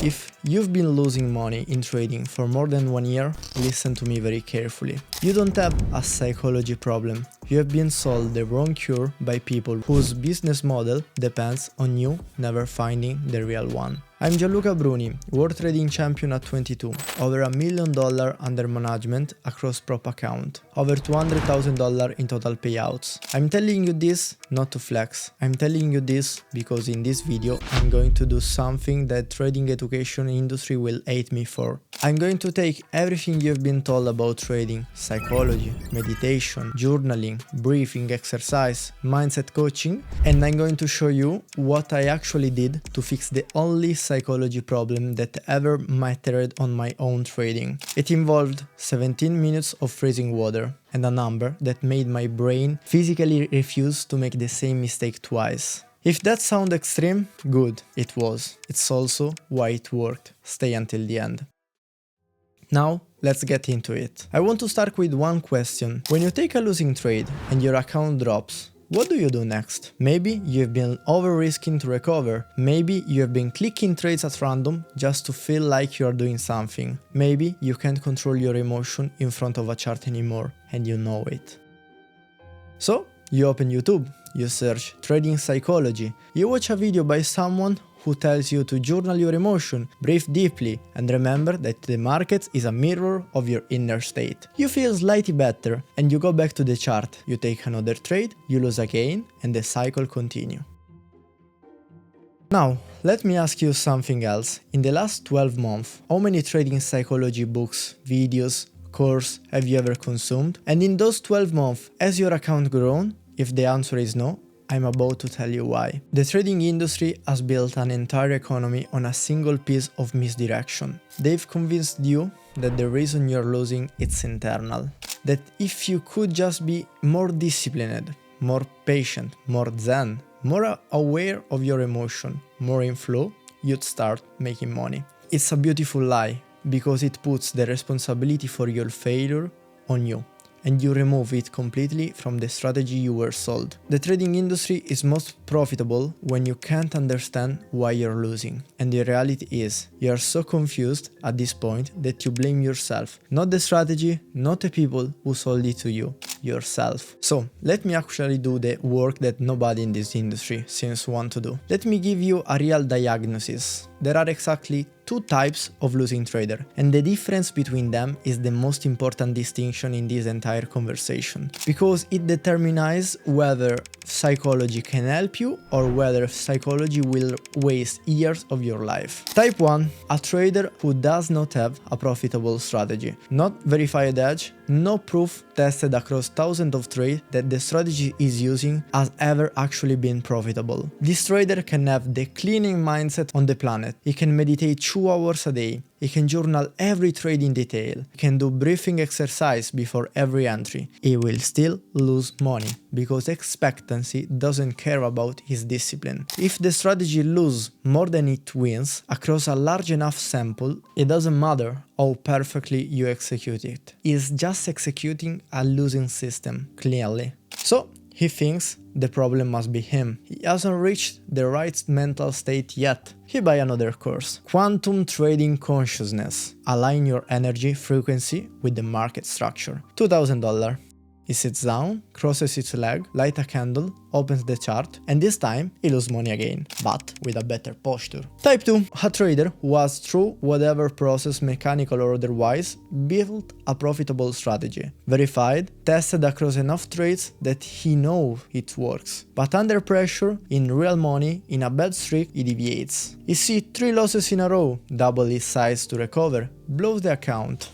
If you've been losing money in trading for more than 1 year, listen to me very carefully. You don't have a psychology problem. You have been sold the wrong cure by people whose business model depends on you never finding the real one. I'm Gianluca Bruni, world trading champion at 22, over $1 million under management across prop account, over $200,000 in total payouts. I'm telling you this not to flex, I'm telling you this because in this video I'm going to do something that trading education industry will hate me for. I'm going to take everything you've been told about trading, psychology, meditation, journaling, breathing exercise, mindset coaching, and I'm going to show you what I actually did to fix the only psychology problem that ever mattered on my own trading. It involved 17 minutes of freezing water and a number that made my brain physically refuse to make the same mistake twice. If that sounds extreme, good, it was. It's also why it worked. Stay until the end. Now, let's get into it. I want to start with one question. When you take a losing trade and your account drops, what do you do next? Maybe you've been over-risking to recover. Maybe you have been clicking trades at random just to feel like you are doing something. Maybe you can't control your emotion in front of a chart anymore, and you know it. So, you open YouTube, you search trading psychology, you watch a video by someone who tells you to journal your emotion, breathe deeply, and remember that the market is a mirror of your inner state. You feel slightly better, and you go back to the chart, you take another trade, you lose again, and the cycle continues. Now, let me ask you something else. In the last 12 months, how many trading psychology books, videos, courses have you ever consumed? And in those 12 months, has your account grown? If the answer is no, I'm about to tell you why. The trading industry has built an entire economy on a single piece of misdirection. They've convinced you that the reason you're losing is internal. That if you could just be more disciplined, more patient, more zen, more aware of your emotion, more in flow, you'd start making money. It's a beautiful lie because it puts the responsibility for your failure on you, and you remove it completely from the strategy you were sold. The trading industry is most profitable when you can't understand why you're losing. And the reality is, you are so confused at this point that you blame yourself. Not the strategy, not the people who sold it to you, yourself. So, let me actually do the work that nobody in this industry seems to want to do. Let me give you a real diagnosis. There are exactly two types of losing trader, and the difference between them is the most important distinction in this entire conversation, because it determines whether psychology can help you or whether psychology will waste years of your life. Type 1, a trader who does not have a profitable strategy, not verified edge, no proof tested across thousands of trades that the strategy is using has ever actually been profitable. This trader can have the cleaning mindset on the planet. He can meditate 2 hours a day. He can journal every trade in detail. He can do breathing exercise before every entry. He will still lose money because expectancy doesn't care about his discipline. If the strategy loses more than it wins across a large enough sample, it doesn't matter how perfectly you execute it. He's just executing a losing system, clearly. So, he thinks the problem must be him. He hasn't reached the right mental state yet. He buys another course. Quantum Trading Consciousness. Align your energy frequency with the market structure. $2,000. He sits down, crosses his leg, lights a candle, opens the chart, and this time he loses money again, but with a better posture. Type 2. A trader who has, through whatever process, mechanical or otherwise, built a profitable strategy. Verified, tested across enough trades that he knows it works. But under pressure, in real money, in a bad streak, he deviates. He sees 3 losses in a row, double his size to recover, blows the account.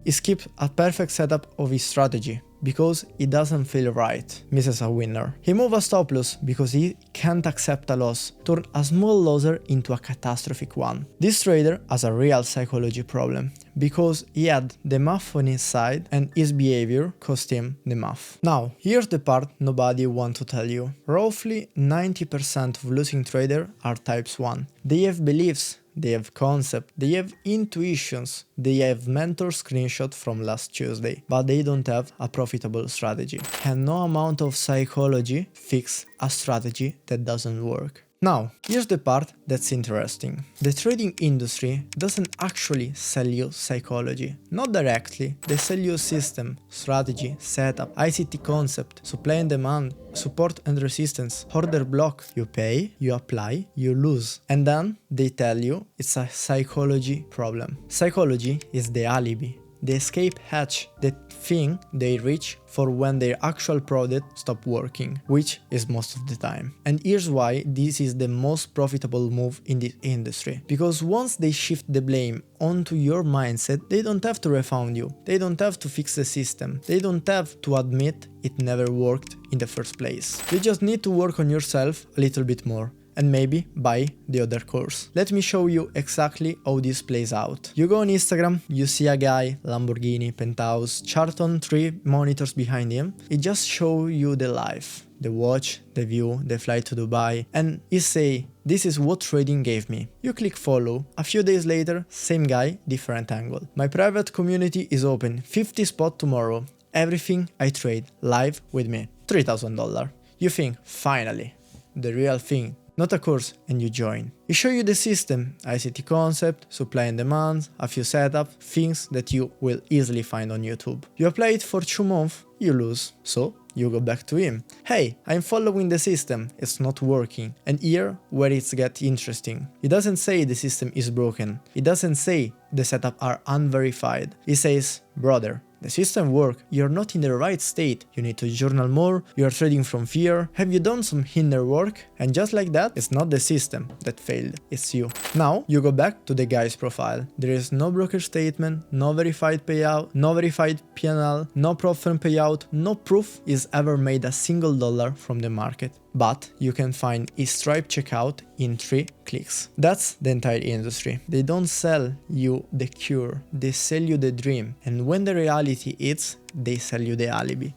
He skips a perfect setup of his strategy because it doesn't feel right, misses a winner. He moves a stop loss because he can't accept a loss, turn a small loser into a catastrophic one. This trader has a real psychology problem because he had the math on his side and his behavior cost him the math. Now, here's the part nobody wants to tell you. Roughly 90% of losing traders are types 1. They have beliefs, they have concepts, they have intuitions, they have mentor screenshot from last Tuesday, but they don't have a profitable strategy. And no amount of psychology fixes a strategy that doesn't work. Now, here's the part that's interesting. The trading industry doesn't actually sell you psychology. Not directly. They sell you a system, strategy, setup, ICT concept, supply and demand, support and resistance, order block. You pay, you apply, you lose. And then they tell you it's a psychology problem. Psychology is the alibi, the escape hatch, the thing they reach for when their actual product stops working, which is most of the time. And here's why this is the most profitable move in this industry. Because once they shift the blame onto your mindset, they don't have to refund you, they don't have to fix the system, they don't have to admit it never worked in the first place. You just need to work on yourself a little bit more, and maybe buy the other course. Let me show you exactly how this plays out. You go on Instagram, you see a guy, Lamborghini, penthouse, chart on 3 monitors behind him. It just shows you the life, the watch, the view, the flight to Dubai, and he say, this is what trading gave me. You click follow, a few days later, same guy, different angle. My private community is open, 50 spot tomorrow. Everything I trade live with me, $3,000. You think, finally, the real thing. Not a course, and you join. It shows you the system, ICT concept, supply and demand, a few setup, things that you will easily find on YouTube. You apply it for 2 months, you lose. So, you go back to him. Hey, I'm following the system, it's not working. And here, where it gets interesting. It doesn't say the system is broken. It doesn't say the setup are unverified. It says, brother, the system works, you're not in the right state, you need to journal more, you are trading from fear, have you done some inner work? And just like that, it's not the system that failed, it's you. Now, you go back to the guy's profile. There is no broker statement, no verified payout, no verified P&L, no proof from payout, no proof he's ever made a single dollar from the market. But you can find his Stripe checkout in 3 clicks. That's the entire industry. They don't sell you the cure, they sell you the dream. And when the reality hits, they sell you the alibi.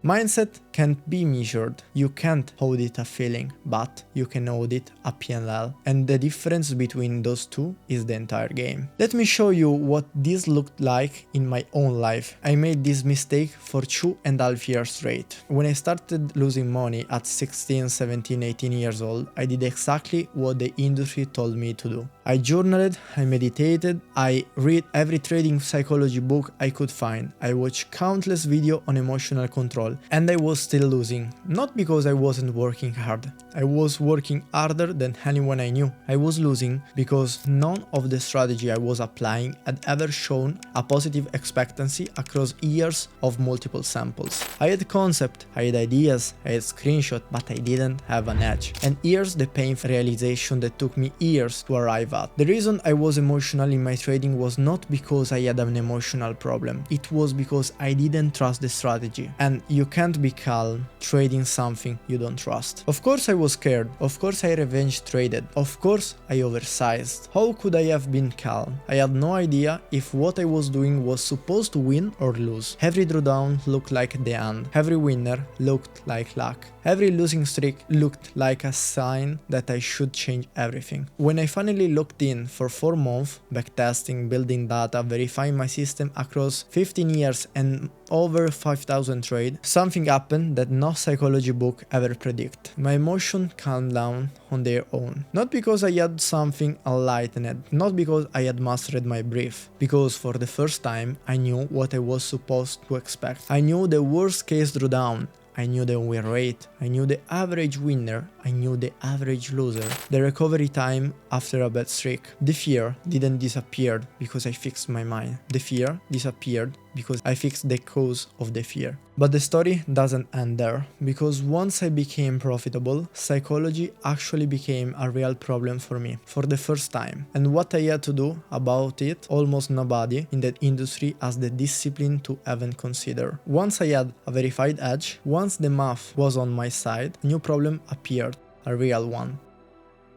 Mindset can't be measured. You can't audit a feeling, but you can audit a P&L. And the difference between those two is the entire game. Let me show you what this looked like in my own life. I made this mistake for 2.5 years straight. When I started losing money at 16, 17, 18 years old, I did exactly what the industry told me to do. I journaled, I meditated, I read every trading psychology book I could find. I watched countless videos on emotional control, and I was still losing. Not because I wasn't working hard. I was working harder than anyone I knew. I was losing because none of the strategy I was applying had ever shown a positive expectancy across years of multiple samples. I had concept, I had ideas, I had screenshots, but I didn't have an edge. And here's the painful realization that took me years to arrive at. The reason I was emotional in my trading was not because I had an emotional problem. It was because I didn't trust the strategy. And you can't be calm trading something you don't trust. Of course I was scared. Of course I revenge traded. Of course I oversized. How could I have been calm? I had no idea if what I was doing was supposed to win or lose. Every drawdown looked like the end. Every winner looked like luck. Every losing streak looked like a sign that I should change everything. When I finally looked in for 4 months, backtesting, building data, verifying my system across 15 years and over 5,000 trades, something happened that no psychology book ever predict. My emotion calmed down on their own. Not because I had something enlightened, not because I had mastered my brief, because for the first time I knew what I was supposed to expect. I knew the worst case drawdown. I knew the win rate, I knew the average winner, I knew the average loser, the recovery time after a bad streak. The fear didn't disappear because I fixed my mind. The fear disappeared because I fixed the cause of the fear. But the story doesn't end there, because once I became profitable, psychology actually became a real problem for me, for the first time. And what I had to do about it, almost nobody in that industry has the discipline to even consider. Once I had a verified edge, once the math was on my side, a new problem appeared, a real one.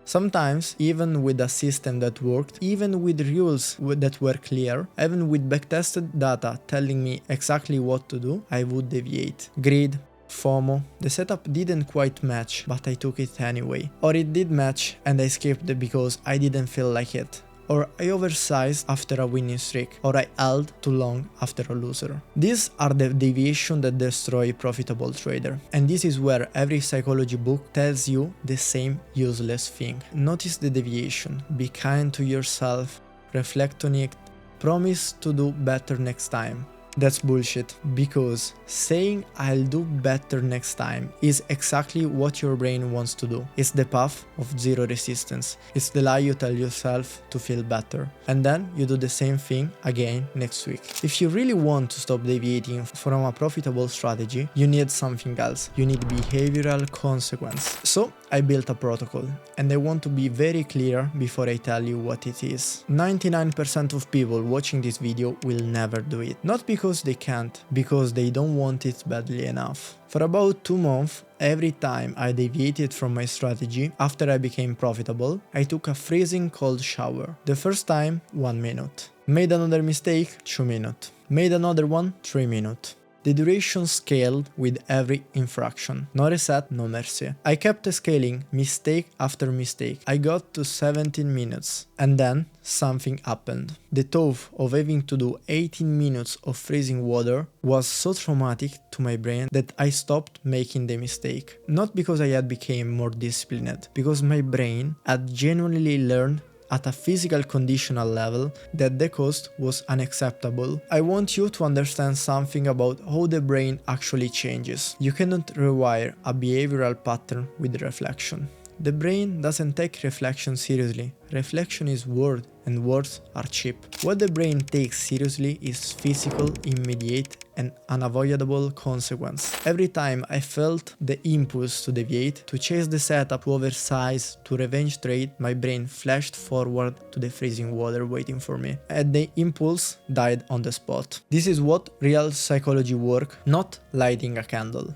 Sometimes, even with a system that worked, even with rules that were clear, even with backtested data telling me exactly what to do, I would deviate. Greed, FOMO, the setup didn't quite match, but I took it anyway. Or it did match and I skipped it because I didn't feel like it. or I oversized after a winning streak, or I held too long after a loser. These are the deviations that destroy profitable trader, and this is where every psychology book tells you the same useless thing. Notice the deviation, be kind to yourself, reflect on it, promise to do better next time. That's bullshit, because saying I'll do better next time is exactly what your brain wants to do. It's the path of zero resistance. It's the lie you tell yourself to feel better. And then you do the same thing again next week. If you really want to stop deviating from a profitable strategy, you need something else. You need behavioral consequence. So I built a protocol, and I want to be very clear before I tell you what it is. 99% of people watching this video will never do it. Not because they can't, because they don't want it badly enough. For about 2 months, every time I deviated from my strategy after I became profitable, I took a freezing cold shower. The first time, 1 minute. Made another mistake, 2 minutes. Made another one, 3 minutes. The duration scaled with every infraction. No reset, no mercy. I kept scaling mistake after mistake. I got to 17 minutes. And then something happened. The thought of having to do 18 minutes of freezing water was so traumatic to my brain that I stopped making the mistake. Not because I had become more disciplined, because my brain had genuinely learned at a physical conditional level that the cost was unacceptable. I want you to understand something about how the brain actually changes. You cannot rewire a behavioral pattern with reflection. The brain doesn't take reflection seriously. Reflection is word, and words are cheap. What the brain takes seriously is physical, immediate, and unavoidable consequence. Every time I felt the impulse to deviate, to chase the setup, to oversize, to revenge trade, my brain flashed forward to the freezing water waiting for me, and the impulse died on the spot. This is what real psychology work, not lighting a candle.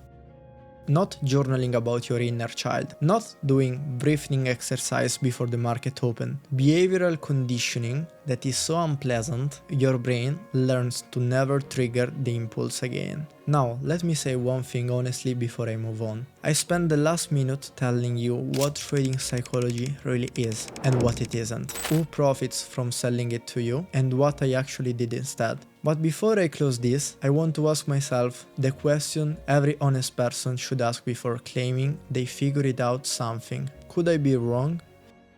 Not journaling about your inner child, not doing breathing exercise before the market open. Behavioral conditioning that is so unpleasant, your brain learns to never trigger the impulse again. Now, let me say one thing honestly before I move on. I spent the last minute telling you what trading psychology really is and what it isn't, who profits from selling it to you, and what I actually did instead. But before I close this, I want to ask myself the question every honest person should ask before claiming they figured out something. Could I be wrong?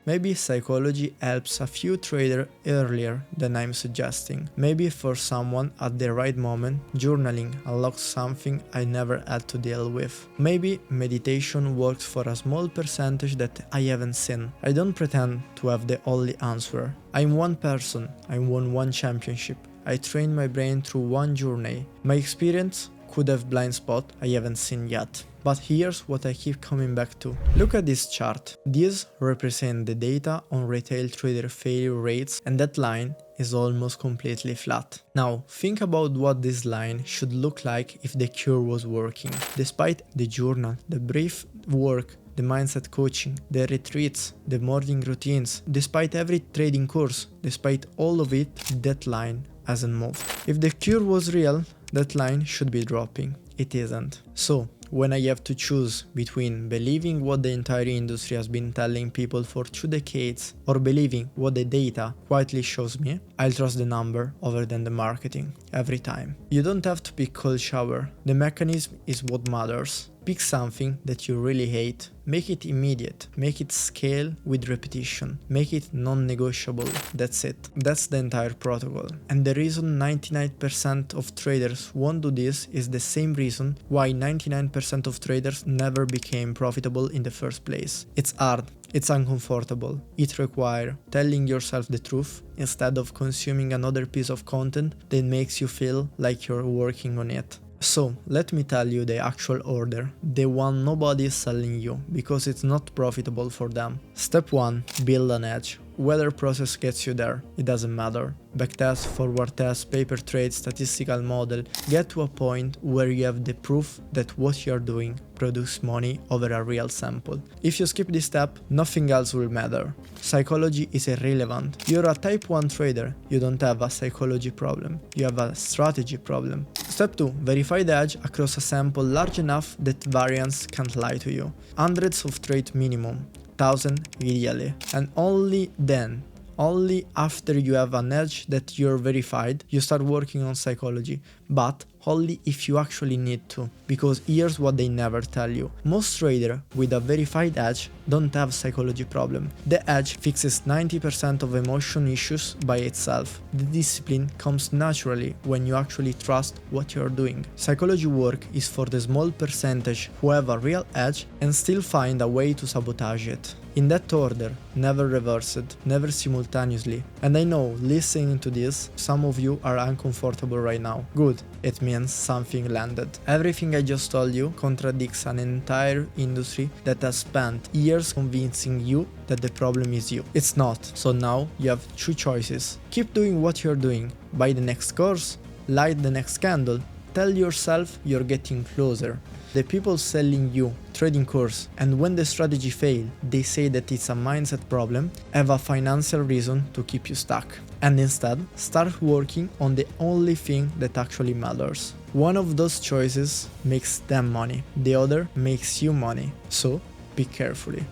Maybe psychology helps a few traders earlier than I'm suggesting. Maybe for someone at the right moment, journaling unlocks something I never had to deal with. Maybe meditation works for a small percentage that I haven't seen. I don't pretend to have the only answer. I'm one person, I won one championship. I trained my brain through one journey. My experience could have blind spot I haven't seen yet. But here's what I keep coming back to. Look at this chart. These represent the data on retail trader failure rates, and that line is almost completely flat. Now, think about what this line should look like if the cure was working. Despite the journal, the brief work, the mindset coaching, the retreats, the morning routines, despite every trading course, despite all of it, that line hasn't moved. If the cure was real, that line should be dropping. It isn't. So, when I have to choose between believing what the entire industry has been telling people for 2 decades or believing what the data quietly shows me, I'll trust the number over than the marketing, every time. You don't have to pick cold shower, the mechanism is what matters. Pick something that you really hate, make it immediate, make it scale with repetition, make it non-negotiable, that's it. That's the entire protocol. And the reason 99% of traders won't do this is the same reason why 99% of traders never became profitable in the first place. It's hard, it's uncomfortable, it requires telling yourself the truth instead of consuming another piece of content that makes you feel like you're working on it. So, let me tell you the actual order, the one nobody is selling you, because it's not profitable for them. Step 1. Build an edge. Whether process gets you there, it doesn't matter. Backtest, forward test, paper trade, statistical model, get to a point where you have the proof that what you're doing produces money over a real sample. If you skip this step, nothing else will matter. Psychology is irrelevant. You're a type 1 trader, you don't have a psychology problem, you have a strategy problem. Step 2. Verify the edge across a sample large enough that variance can't lie to you. Hundreds of trades minimum. 1000 ideally, and only then Only after you have an edge that you're verified, you start working on psychology, but only if you actually need to, because here's what they never tell you. Most traders with a verified edge don't have psychology problem. The edge fixes 90% of emotion issues by itself. The discipline comes naturally when you actually trust what you're doing. Psychology work is for the small percentage who have a real edge and still find a way to sabotage it. In that order, never reversed, never simultaneously. And I know, listening to this, some of you are uncomfortable right now. Good, it means something landed. Everything I just told you contradicts an entire industry that has spent years convincing you that the problem is you. It's not. So now you have two choices. Keep doing what you're doing, buy the next course, light the next candle, tell yourself you're getting closer. The people selling you trading course, and when the strategy fails, they say that it's a mindset problem, have a financial reason to keep you stuck. And instead, start working on the only thing that actually matters. One of those choices makes them money, the other makes you money. So, pick carefully.